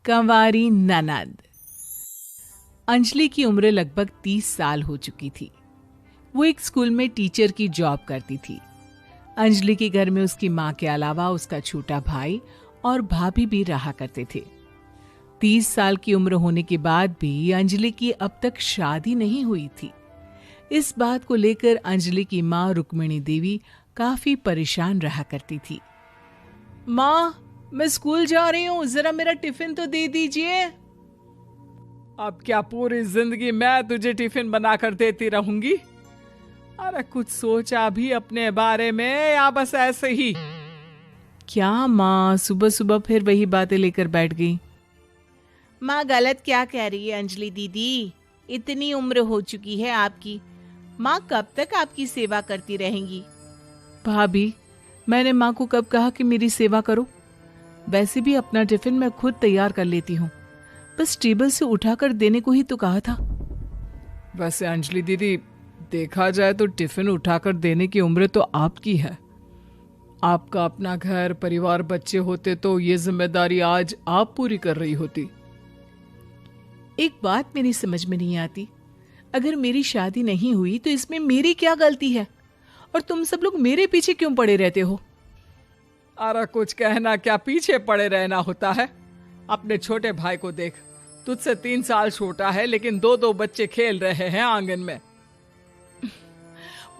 कंवारी ननद। अंजलि की उम्र लगभग 30 साल हो चुकी थी। वो एक स्कूल में टीचर की जॉब करती थी। अंजलि के घर में उसकी माँ के अलावा उसका छोटा भाई और भाभी भी रहा करते थे। 30 साल की उम्र होने के बाद भी अंजलि की अब तक शादी नहीं हुई थी। इस बात को लेकर अंजलि की माँ रुक्मिणी देवी काफी परेशान रहा करती थी। माँ, मैं स्कूल जा रही हूँ, जरा मेरा टिफिन तो दे दीजिए। अब क्या पूरी जिंदगी मैं तुझे टिफिन बनाकर देती रहूंगी? अरे कुछ सोचा भी अपने बारे में या बस ऐसे ही? क्या माँ, सुबह सुबह फिर वही बातें लेकर बैठ गई। माँ गलत क्या कह रही है अंजलि दीदी? इतनी उम्र हो चुकी है आपकी, माँ कब तक आपकी सेवा करती रहेंगी? भाभी, मैंने माँ को कब कहा कि मेरी सेवा करो? वैसे भी अपना टिफिन मैं खुद तैयार कर लेती हूँ, बस टेबल से उठाकर देने को ही तो कहा था। वैसे अंजलि दीदी, देखा जाए तो टिफिन उठाकर देने की उम्र तो आपकी है। आपका अपना घर परिवार बच्चे होते तो ये जिम्मेदारी आज आप पूरी कर रही होती। एक बात मेरी समझ में नहीं आती, अगर मेरी शादी नहीं हुई तो इसमें मेरी क्या गलती है और तुम सब लोग मेरे पीछे क्यों पड़े रहते हो? अरे कुछ कहना क्या पीछे पड़े रहना होता है? अपने छोटे भाई को देख, तुझसे 3 साल छोटा है लेकिन 2-2 बच्चे खेल रहे हैं आंगन में।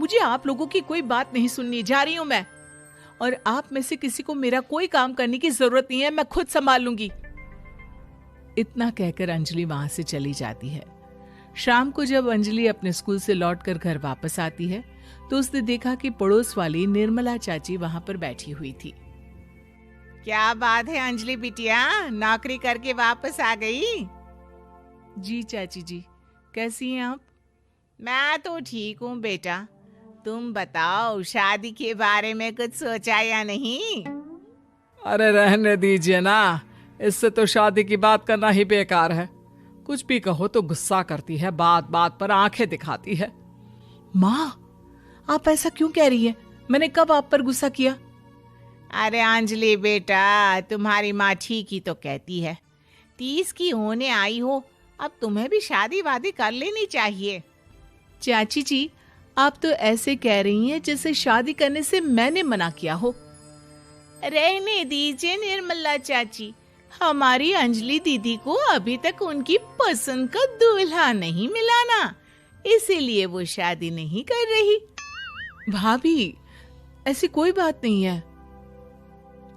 मुझे आप लोगों की कोई बात नहीं सुननी, जा रही हूं मैं। और आप में से किसी को मेरा कोई काम करने की जरूरत नहीं है, मैं खुद संभाल लूंगी। इतना कहकर अंजलि वहां से चली जाती है। शाम को जब अंजलि अपने स्कूल से लौटकर घर वापस आती है तो उसने देखा कि पड़ोस वाली निर्मला चाची वहां पर बैठी हुई थी। क्या बात है अंजलि बिटिया, नौकरी करके वापस आ गई? जी चाची जी, कैसी हैं आप? मैं तो ठीक हूँ बेटा, तुम बताओ शादी के बारे में कुछ सोचा या नहीं? अरे रहने दीजिए ना, इससे तो शादी की बात करना ही बेकार है। कुछ भी कहो तो गुस्सा करती है, बात बात पर आंखें दिखाती है। माँ, आप ऐसा क्यों कह रही है? मैंने कब आप पर गुस्सा किया? अरे अंजलि बेटा, तुम्हारी माँ ठीक ही तो कहती है। 30 की होने आई हो, अब तुम्हें भी शादी वादी कर लेनी चाहिए। चाची जी, आप तो ऐसे कह रही हैं जैसे शादी करने से मैंने मना किया हो। रहने दीजिए निर्मला चाची, हमारी अंजलि दीदी को अभी तक उनकी पसंद का दूल्हा नहीं मिला ना, इसीलिए वो शादी नहीं कर रही। भाभी, ऐसी कोई बात नहीं है।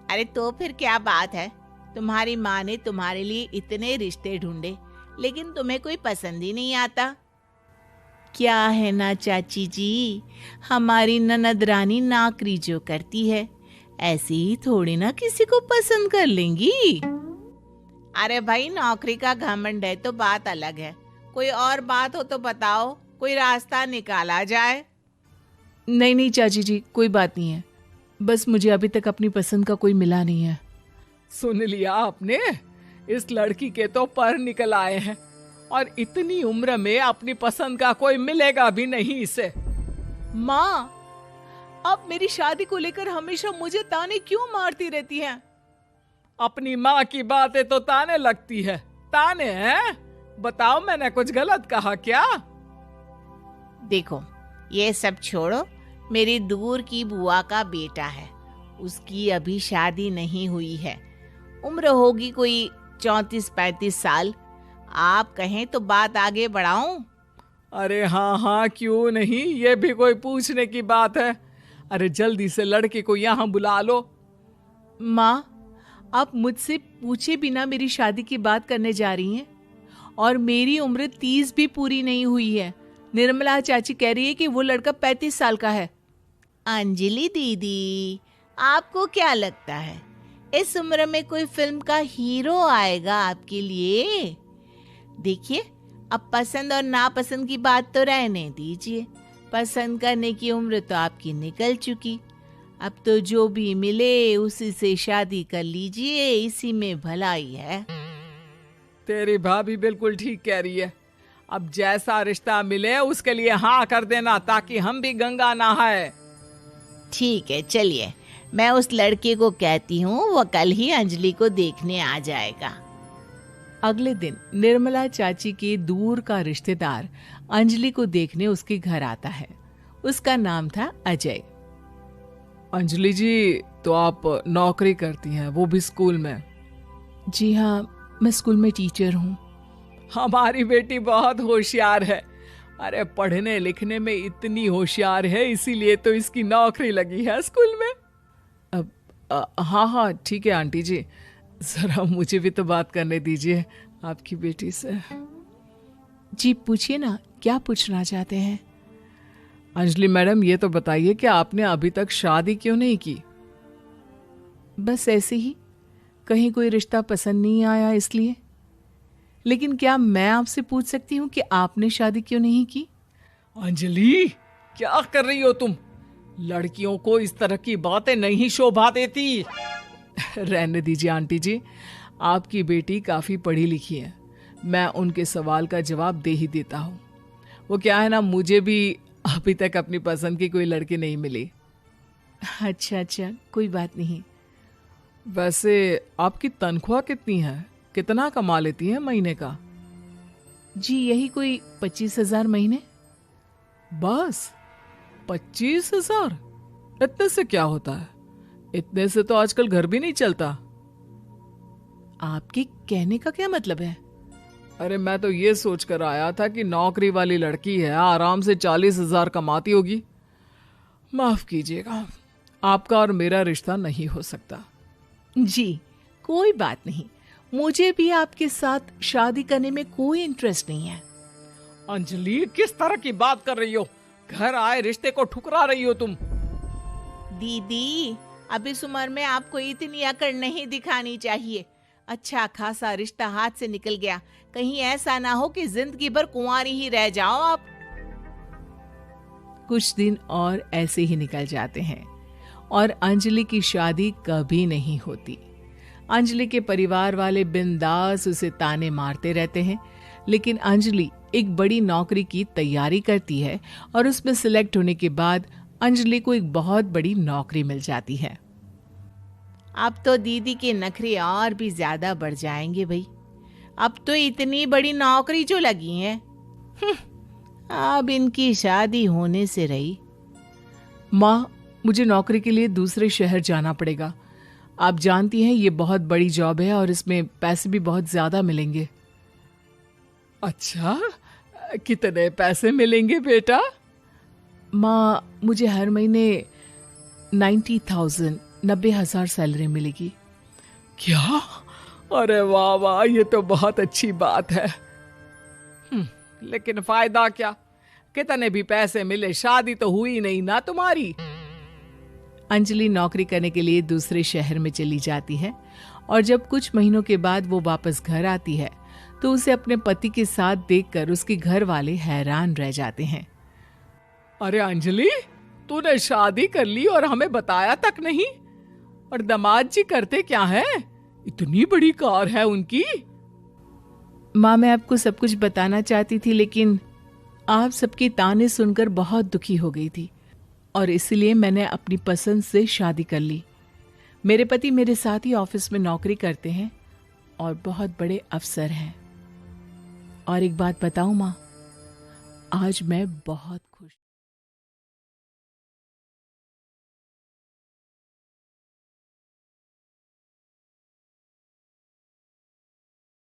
अरे तो फिर क्या बात है? तुम्हारी माँ ने तुम्हारे लिए इतने रिश्ते ढूंढे लेकिन तुम्हें कोई पसंद ही नहीं आता। क्या है ना चाची जी, हमारी ननद रानी नौकरी जो करती है ऐसे ही थोड़ी ना किसी को पसंद कर लेंगी। अरे भाई, नौकरी का घमंड है तो बात अलग है, कोई और बात हो तो बताओ, कोई रास्ता निकाला जाए। नहीं नहीं चाची जी, कोई बात नहीं है, बस मुझे अभी तक अपनी पसंद का कोई मिला नहीं है। सुन लिया आपने, इस लड़की के तो पर निकल आए हैं और इतनी उम्र में अपनी पसंद का कोई मिलेगा भी नहीं इसे। माँ, आप मेरी शादी को लेकर हमेशा मुझे ताने क्यों मारती रहती हैं? अपनी माँ की बातें तो ताने लगती है। ताने हैं? बताओ, मैंने कुछ गलत कहा क्या? देखो, ये सब छोड़ो, मेरी दूर की बुआ का बेटा है, उसकी अभी शादी नहीं हुई है, उम्र होगी कोई 34-35 साल। आप कहें तो बात आगे बढ़ाऊं? अरे हाँ हाँ, क्यों नहीं, ये भी कोई पूछने की बात है। अरे जल्दी से लड़के को यहाँ बुला लो। माँ, आप मुझसे पूछे बिना मेरी शादी की बात करने जा रही हैं और मेरी उम्र 30 भी पूरी नहीं हुई है। निर्मला चाची कह रही है कि वो लड़का 35 साल का है। अंजलि दीदी, आपको क्या लगता है इस उम्र में कोई फिल्म का हीरो आएगा आपके लिए? देखिए, अब पसंद और नापसंद की बात तो रहने दीजिए, पसंद करने की उम्र तो आपकी निकल चुकी। अब तो जो भी मिले उसी से शादी कर लीजिए, इसी में भलाई है। तेरी भाभी बिल्कुल ठीक कह रही है। अब जैसा रिश्ता मिले उसके लिए हाँ कर देना, ताकि हम भी गंगा नहाए। ठीक है, चलिए मैं उस लड़के को कहती हूँ, वो कल ही अंजलि को देखने आ जाएगा। अगले दिन निर्मला चाची के दूर का रिश्तेदार अंजलि को देखने उसके घर आता है। उसका नाम था अजय। अंजलि जी, तो आप नौकरी करती हैं, वो भी स्कूल में? जी हाँ, मैं स्कूल में टीचर हूँ। हमारी बेटी बहुत होशियार है। अरे पढ़ने लिखने में इतनी होशियार है, इसीलिए तो इसकी नौकरी लगी है स्कूल में। अब हाँ हाँ ठीक है आंटी जी, जरा मुझे भी तो बात करने दीजिए आपकी बेटी से। जी पूछिए ना, क्या पूछना चाहते हैं? अंजलि मैडम, ये तो बताइए कि आपने अभी तक शादी क्यों नहीं की? बस ऐसे ही, कहीं कोई रिश्ता पसंद नहीं आया इसलिए। लेकिन क्या मैं आपसे पूछ सकती हूँ कि आपने शादी क्यों नहीं की? अंजलि, क्या कर रही हो तुम? लड़कियों को इस तरह की बातें नहीं शोभा देती। रहने दीजिए आंटी जी, आपकी बेटी काफी पढ़ी लिखी है, मैं उनके सवाल का जवाब दे ही देता हूँ। वो क्या है ना, मुझे भी अभी तक अपनी पसंद की कोई लड़की नहीं मिली। अच्छा, कोई बात नहीं। वैसे आपकी तनख्वाह कितनी है? कितना कमा लेती हैं महीने का? जी यही कोई 25,000 महीने। बस 25,000? इतने से क्या होता है? इतने से तो आजकल घर भी नहीं चलता। आपके कहने का क्या मतलब है? अरे मैं तो ये सोच कर आया था कि नौकरी वाली लड़की है, आराम से 40,000 कमाती होगी। माफ कीजिएगा, आपका और मेरा रिश्ता नहीं हो सकता। जी कोई बात नहीं, मुझे भी आपके साथ शादी करने में कोई इंटरेस्ट नहीं है। अंजलि, किस तरह की बात कर रही हो? घर आए रिश्ते को ठुकरा रही हो तुम। दीदी, अब इस उम्र में आपको इतनी अकड़ नहीं दिखानी चाहिए। अच्छा खासा रिश्ता हाथ से निकल गया, कहीं ऐसा ना हो कि जिंदगी भर कुंवारी ही रह जाओ आप। कुछ दिन और ऐसे ही निकल जाते हैं और अंजलि की शादी कभी नहीं होती। अंजलि के परिवार वाले बिंदास उसे ताने मारते रहते हैं, लेकिन अंजलि एक बड़ी नौकरी की तैयारी करती है और उसमें सिलेक्ट होने के बाद अंजलि को एक बहुत बड़ी नौकरी मिल जाती है। अब तो दीदी के नखरे और भी ज्यादा बढ़ जाएंगे भाई। अब तो इतनी बड़ी नौकरी जो लगी है, अब इनकी शादी होने से रही। माँ, मुझे नौकरी के लिए दूसरे शहर जाना पड़ेगा। आप जानती हैं ये बहुत बड़ी जॉब है और इसमें पैसे भी बहुत ज्यादा मिलेंगे। अच्छा, कितने पैसे मिलेंगे बेटा? माँ, मुझे हर महीने 90,000 सैलरी मिलेगी। क्या? अरे वाह वाह, ये तो बहुत अच्छी बात है। लेकिन फायदा क्या? कितने भी पैसे मिले, शादी तो हुई नहीं ना तुम्हारी। अंजलि नौकरी करने के लिए दूसरे शहर में चली जाती है और जब कुछ महीनों के बाद वो वापस घर आती है तो उसे अपने पति के साथ देखकर उसके घर वाले हैरान रह जाते हैं। अरे अंजलि, तूने शादी कर ली और हमें बताया तक नहीं। और दामाद जी करते क्या है? इतनी बड़ी कार है उनकी। माँ, मैं आपको सब कुछ बताना चाहती थी, लेकिन आप सबके ताने सुनकर बहुत दुखी हो गई थी और इसलिए मैंने अपनी पसंद से शादी कर ली। मेरे पति मेरे साथ ही ऑफिस में नौकरी करते हैं और बहुत बड़े अफसर हैं। और एक बात बताऊं माँ, आज मैं बहुत खुश